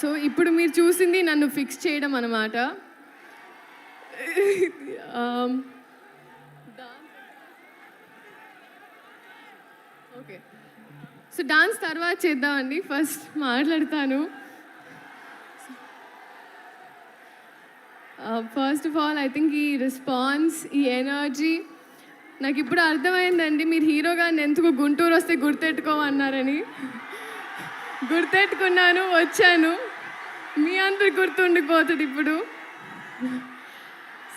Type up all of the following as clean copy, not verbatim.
So ఇప్పుడు మీరు చూసింది నన్ను ఫిక్స్ చేయడం అన్నమాట. ఓకే, సో డాన్స్ తర్వాత చేద్దామండి. ఫస్ట్ మాట్లాడతాను. First of all I think ఈ రెస్పాన్స్, ఈ ఎనర్జీ నాకు ఇప్పుడు అర్థమైందండి. మీరు హీరో గారిని ఎందుకు గుంటూరు వస్తే గుర్తెట్టుకోమన్నారని. గుర్తెట్టుకున్నాను, వచ్చాను. మీ అందరికి గుర్తుండిపోతుంది ఇప్పుడు.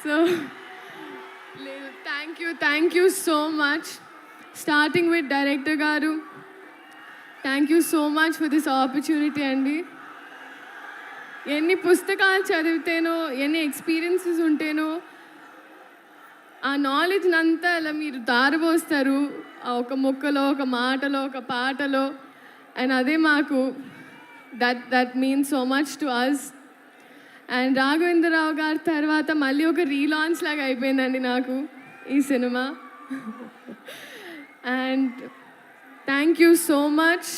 సో లేదు, thank you so much. Starting with director గారు, thank you so much for this opportunity అండి. ఎన్ని పుస్తకాలు చదివితేనో, ఎన్ని ఎక్స్పీరియన్సెస్ ఉంటేనో ఆ నాలెడ్జ్ని అంతా అలా మీరు దారబోస్తారు ఒక మొక్కలో, ఒక మాటలో, ఒక పాటలో. అండ్ అదే మాకు that means so much to us. And Raghavendra Rao గారి తర్వాత మళ్ళీ ఒక రీలాంచ్ లాగా అయిపోయిందండి నాకు ఈ cinema. And thank you so much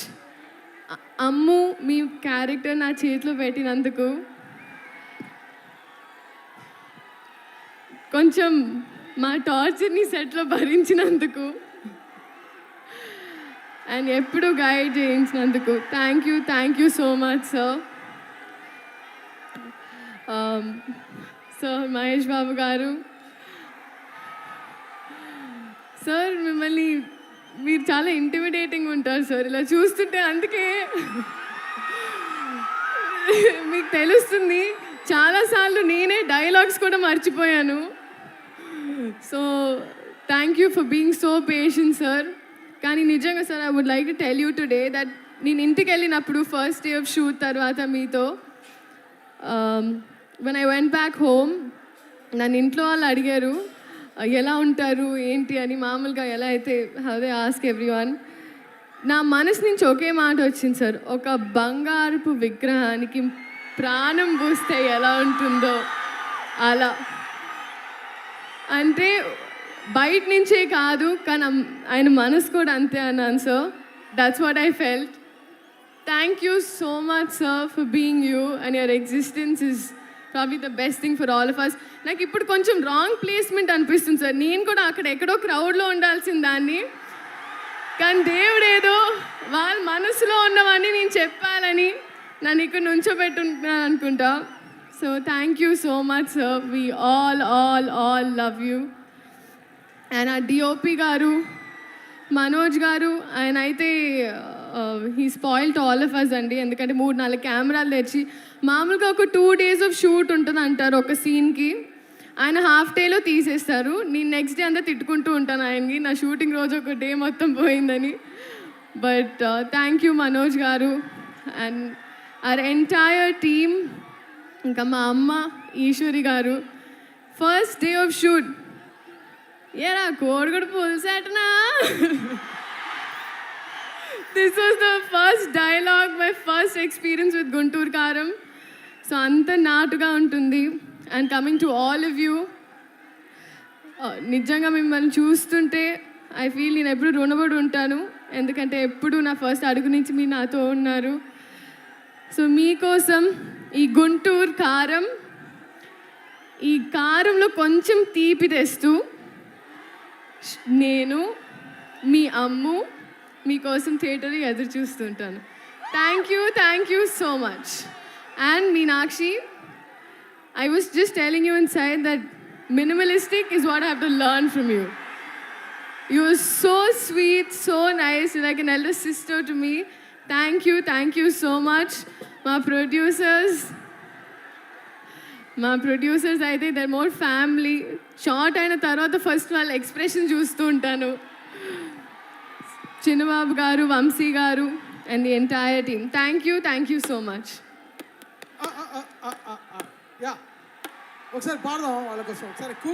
Ammu, me character నా చేతిలో పెట్టినందుకు. కొంచెం మా టార్చర్ని సెట్లో భరించినందుకు అండ్ ఎప్పుడు guide చేయించినందుకు thank you so much sir. Sir Mahesh Babu గారు, సార్ మిమ్మల్ని మీరు చాలా ఇంటిమిడేటింగ్ ఉంటారు సార్. ఇలా చూస్తుంటే అందుకే మీకు తెలుస్తుంది. చాలాసార్లు నేనే డైలాగ్స్ కూడా మర్చిపోయాను. So thank you for being so patient sir. కానీ నిజంగా sir, I would like to tell you today that నేను ఇంటికి వెళ్ళినప్పుడు ఫస్ట్ డే ఆఫ్ షూట్ తర్వాత మీతో when I went back home, నన్ను ఇంట్లో వాళ్ళు అడిగారు ఎలా ఉంటారు ఏంటి అని. మామూలుగా ఎలా అయితే అదే ఆస్క్ ఎవ్రీవన్. నా మనసు నుంచి ఒకే మాట వచ్చింది సార్, ఒక బంగారపు విగ్రహానికి ప్రాణం పూస్తే ఎలా ఉంటుందో అలా. అంటే బయట నుంచే కాదు, కానీ ఆయన మనసు కూడా అంతే అన్నాను sir. That's what I felt. Thank you so much sir for being you and your existence is probably the best thing for all of us. నాకు ఇప్పుడు కొంచెం రాంగ్ ప్లేస్మెంట్ అనిపిస్తుంది సార్. నేను కూడా అక్కడ ఎక్కడో క్రౌడ్లో ఉండాల్సిన దాన్ని, కానీ దేవుడు ఏదో వాళ్ళ మనసులో ఉన్నవన్నీ నేను చెప్పాలని నన్ను ఇక్కడ నుంచోబెట్టుకుంటున్నాను అనుకుంటా. So thank you so much sir. We all love you. And uh DOP గారు మనోజ్ గారు, ఆయన అయితే he spoiled all of us అండి. ఎందుకంటే 3-4 కెమెరాలు తెచ్చి, మామూలుగా ఒక 2 days ఆఫ్ షూట్ ఉంటుంది అంటారు ఒక సీన్కి, ఆయన హాఫ్ డేలో తీసేస్తారు. నేను నెక్స్ట్ డే అంతా తిట్టుకుంటూ ఉంటాను ఆయనకి, నా షూటింగ్ రోజు ఒక డే మొత్తం పోయిందని. బట్ థ్యాంక్ యూ మనోజ్ గారు అండ్ అవర్ ఎంటైర్ టీమ్. ఇంకా మా అమ్మ ఈశ్వరి గారు, ఫస్ట్ డే ఆఫ్ షూట్ ఏరా కోడిగుడు పులిసేటనా. This was the first dialogue, my first experience with Guntur Kaaram. So అంత నాటుగా ఉంటుంది. And coming to all of you, నిజంగా మిమ్మల్ని చూస్తుంటే ఐ ఫీల్ నేను ఎప్పుడు రుణపడి ఉంటాను. ఎందుకంటే ఎప్పుడు నా ఫస్ట్ అడుగు నుంచి మీరు నాతో ఉన్నారు. సో మీకోసం ఈ గుంటూరు కారం, ఈ కారంలో కొంచెం తీపి తెస్తూ నేను మీ అమ్ము మీకోసం థియేటర్లో ఎదురు చూస్తుంటాను. Thank you so much. And Meenakshi, I was just telling you inside that minimalistic is what I have to learn from you. You are so sweet, so nice. You're like an elder sister to me. Thank you so much. My producers అయితే they're more family. Short అయిన తర్వాత first వాళ్ళ expression చూస్తూ ఉంటాను. చిన్నబాబు గారు, వంశీ గారు and the entire team, thank you so much. ఒకసారి పాడదాం వాళ్ళ కోసం. ఒకసారి కూ